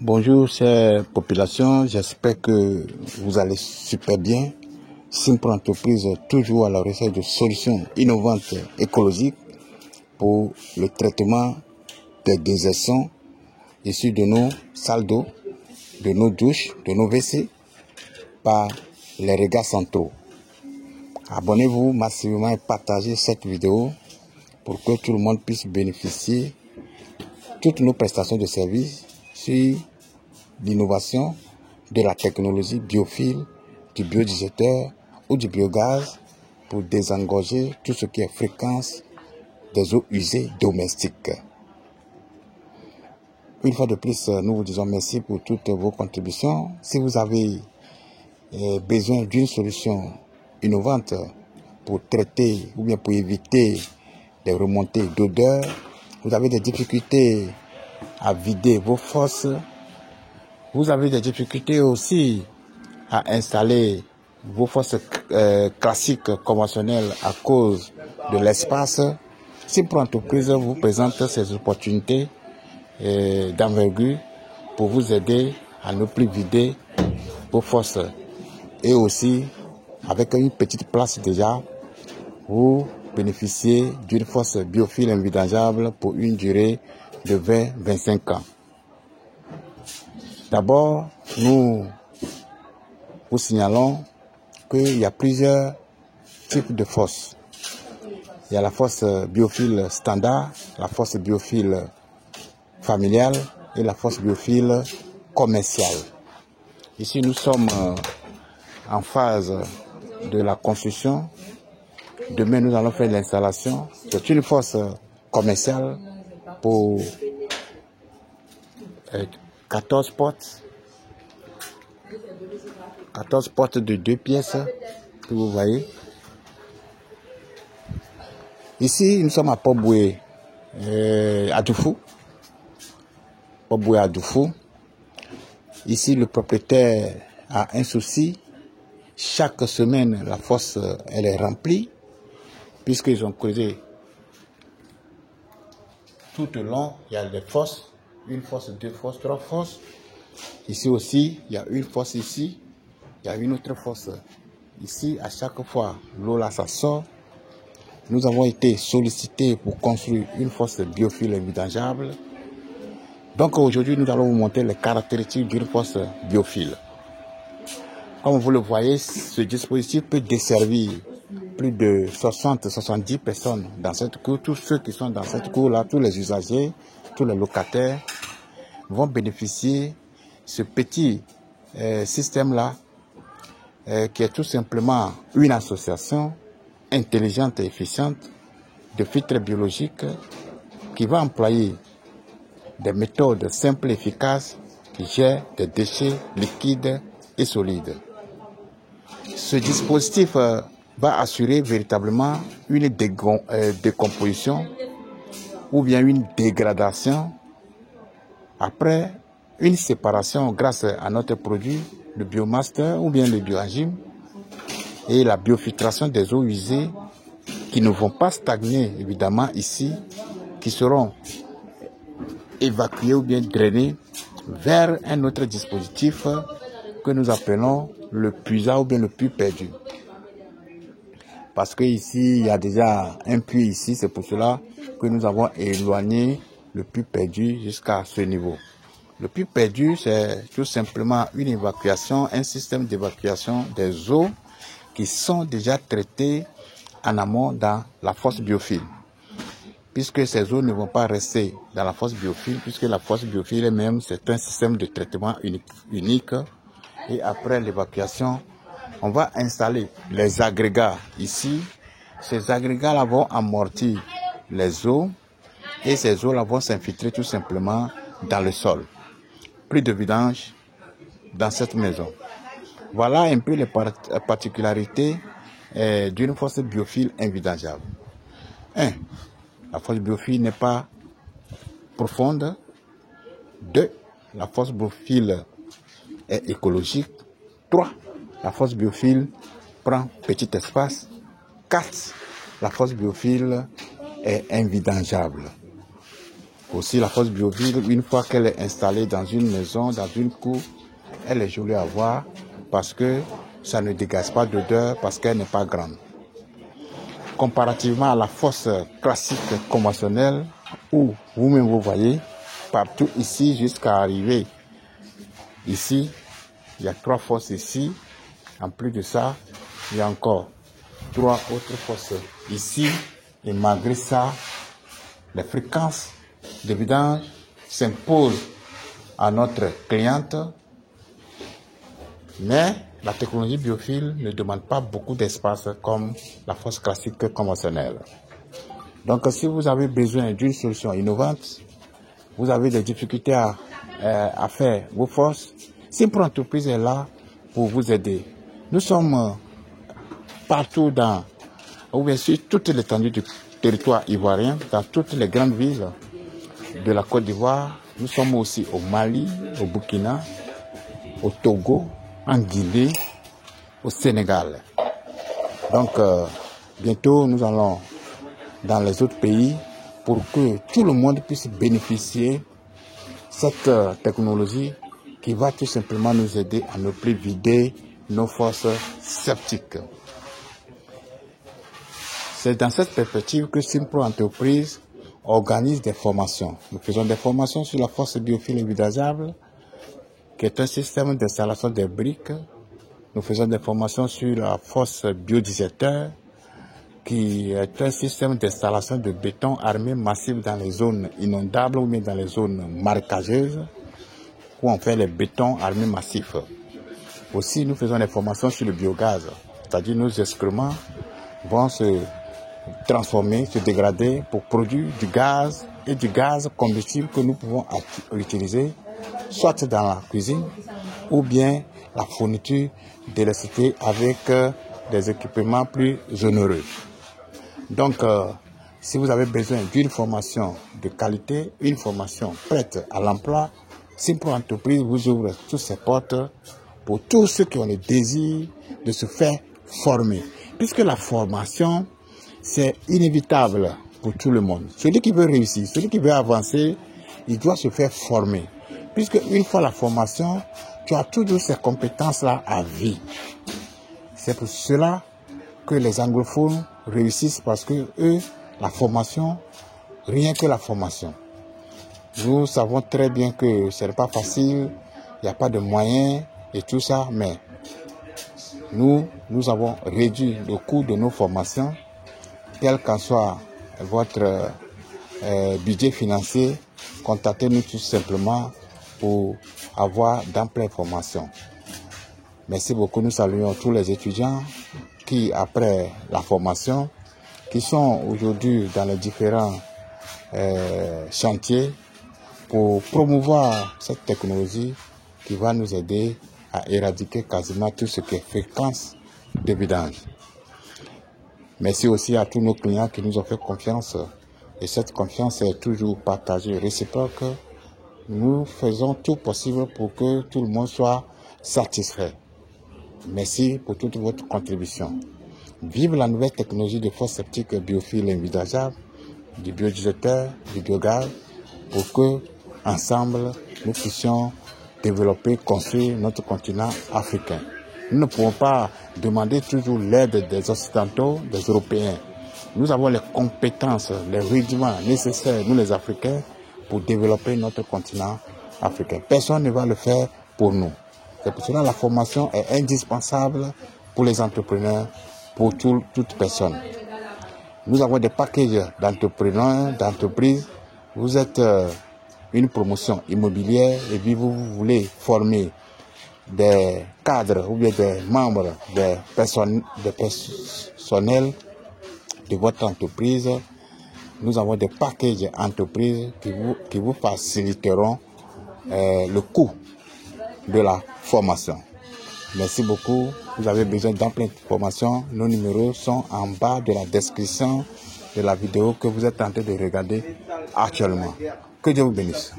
Bonjour chère population, j'espère que vous allez super bien. Simpro Entreprise toujours à la recherche de solutions innovantes écologiques pour le traitement des désertions issues de nos salles d'eau, de nos douches, de nos WC par les regards centraux. Abonnez-vous massivement et partagez cette vidéo pour que tout le monde puisse bénéficier de toutes nos prestations de services sur l'innovation de la technologie biophile, du biodigéteur ou du biogaz pour désengorger tout ce qui est fréquence des eaux usées domestiques. Une fois de plus, nous vous disons merci pour toutes vos contributions. Si vous avez besoin d'une solution innovante pour traiter ou bien pour éviter des remontées d'odeur, vous avez des difficultés à vider vos fosses, vous avez des difficultés aussi à installer vos fosses classiques conventionnelles à cause de l'espace. Simpro Entreprise vous présente ces opportunités d'envergure pour vous aider à ne plus vider vos fosses. Et aussi, avec une petite place déjà, vous bénéficiez d'une fosse biophile invidangeable pour une durée de 20-25 ans. D'abord, nous vous signalons qu'il y a plusieurs types de fosses. Il y a la fosse biophile standard, la fosse biophile familiale et la fosse biophile commerciale. Ici, nous sommes en phase de la construction. Demain, nous allons faire l'installation. C'est une fosse commerciale pour 14 portes. 14 portes de 2 pièces, que vous voyez. Ici, nous sommes à Port-Boué, à Doufou. Port-Boué à Doufou. Ici, le propriétaire a un souci. Chaque semaine, la fosse elle est remplie, puisqu'ils ont creusé tout le long. Il y a des fosses, une fosse, 2 fosses, 3 fosses. Ici aussi, il y a une fosse ici, il y a une autre fosse ici. À chaque fois, l'eau là, ça sort. Nous avons été sollicités pour construire une fosse biophile invidangeable. Donc aujourd'hui, nous allons vous montrer les caractéristiques d'une fosse biophile. Comme vous le voyez, ce dispositif peut desservir plus de 60-70 personnes dans cette cour. Tous ceux qui sont dans cette cour-là, tous les usagers, tous les locataires vont bénéficier de ce petit système-là qui est tout simplement une association intelligente et efficiente de filtres biologiques qui va employer des méthodes simples et efficaces qui gèrent des déchets liquides et solides. Ce dispositif va assurer véritablement une décomposition ou bien une dégradation après une séparation grâce à notre produit, le Biomaster ou bien le Bioagim, et la biofiltration des eaux usées qui ne vont pas stagner évidemment ici, qui seront évacuées ou bien drainées vers un autre dispositif que nous appelons le puisard ou bien le puits perdu. Parce que ici, il y a déjà un puits ici, c'est pour cela que nous avons éloigné le puits perdu jusqu'à ce niveau. Le puits perdu, c'est tout simplement une évacuation, un système d'évacuation des eaux qui sont déjà traitées en amont dans la fosse biophile. Puisque ces eaux ne vont pas rester dans la fosse biophile, puisque la fosse biophile elle-même, c'est un système de traitement unique. Et après l'évacuation, on va installer les agrégats ici. Ces agrégats-là vont amortir les eaux et ces eaux-là vont s'infiltrer tout simplement dans le sol. Plus de vidange dans cette maison. Voilà un peu les particularités d'une fosse biophile invidangeable. 1. La fosse biophile n'est pas profonde. 2. La fosse biophile est écologique. 3. La fosse biophile prend petit espace. 4. La fosse biophile est invidangeable. Aussi, la force Bioville, une fois qu'elle est installée dans une maison, dans une cour, elle est jolie à voir parce que ça ne dégage pas d'odeur parce qu'elle n'est pas grande. Comparativement à la fosse classique conventionnelle, où vous-même vous voyez, partout ici jusqu'à arriver ici, il y a 3 fosses ici. En plus de ça, il y a encore 3 autres fosses ici. Et malgré ça, les fréquences de vidange s'imposent à notre cliente. Mais la technologie Bioville ne demande pas beaucoup d'espace comme la fosse classique conventionnelle. Donc si vous avez besoin d'une solution innovante, vous avez des difficultés à faire vos fosses, Simpro Entreprise est là pour vous aider. Nous sommes partout ou bien sur toute l'étendue du territoire ivoirien, dans toutes les grandes villes de la Côte d'Ivoire. Nous sommes aussi au Mali, au Burkina, au Togo, en Guinée, au Sénégal. Donc, bientôt, nous allons dans les autres pays pour que tout le monde puisse bénéficier de cette technologie qui va tout simplement nous aider à ne plus vider nos fosses septiques. C'est dans cette perspective que Simpro Entreprise organise des formations. Nous faisons des formations sur la fosse Bioville invidageable, qui est un système d'installation des briques. Nous faisons des formations sur la fosse biodigesteur, qui est un système d'installation de béton armé massif dans les zones inondables ou bien dans les zones marécageuses, où on fait les bétons armés massifs. Aussi, nous faisons des formations sur le biogaz, c'est-à-dire nos excréments vont se transformer, se dégrader pour produire du gaz et du gaz combustible que nous pouvons utiliser soit dans la cuisine ou bien la fourniture d'électricité avec des équipements plus onéreux. Donc, si vous avez besoin d'une formation de qualité, une formation prête à l'emploi, Simpro Entreprise vous ouvre toutes ses portes pour tous ceux qui ont le désir de se faire former. Puisque la formation, c'est inévitable pour tout le monde. Celui qui veut réussir, celui qui veut avancer, il doit se faire former. Puisque une fois la formation, tu as toujours ces compétences-là à vie. C'est pour cela que les anglophones réussissent parce que eux, la formation, rien que la formation. Nous savons très bien que ce n'est pas facile, il n'y a pas de moyens et tout ça, mais nous avons réduit le coût de nos formations, quel qu'en soit votre budget financier, contactez-nous tout simplement pour avoir d'amples formations. Merci beaucoup, nous saluons tous les étudiants qui, après la formation, qui sont aujourd'hui dans les différents chantiers pour promouvoir cette technologie qui va nous aider à éradiquer quasiment tout ce qui est fréquence de vidange. Merci aussi à tous nos clients qui nous ont fait confiance et cette confiance est toujours partagée, réciproque. Nous faisons tout possible pour que tout le monde soit satisfait. Merci pour toute votre contribution. Vive la nouvelle technologie de fosse septique Bioville invidageable, du biodigesteur, du biogaz, pour que, ensemble, nous puissions développer, construire notre continent africain. Nous ne pouvons pas demander toujours l'aide des Occidentaux, des Européens. Nous avons les compétences, les rudiments nécessaires, nous les Africains, pour développer notre continent africain. Personne ne va le faire pour nous. C'est pour cela que la formation est indispensable pour les entrepreneurs, pour toute personne. Nous avons des packages d'entrepreneurs, d'entreprises. Vous êtes une promotion immobilière et puis vous voulez former des cadres ou bien des membres, des personnels de votre entreprise. Nous avons des packages entreprises qui vous faciliteront le coût de la formation. Merci beaucoup. Vous avez besoin d'amples informations. Nos numéros sont en bas de la description de la vidéo que vous êtes en train de regarder actuellement. Que Dieu vous bénisse.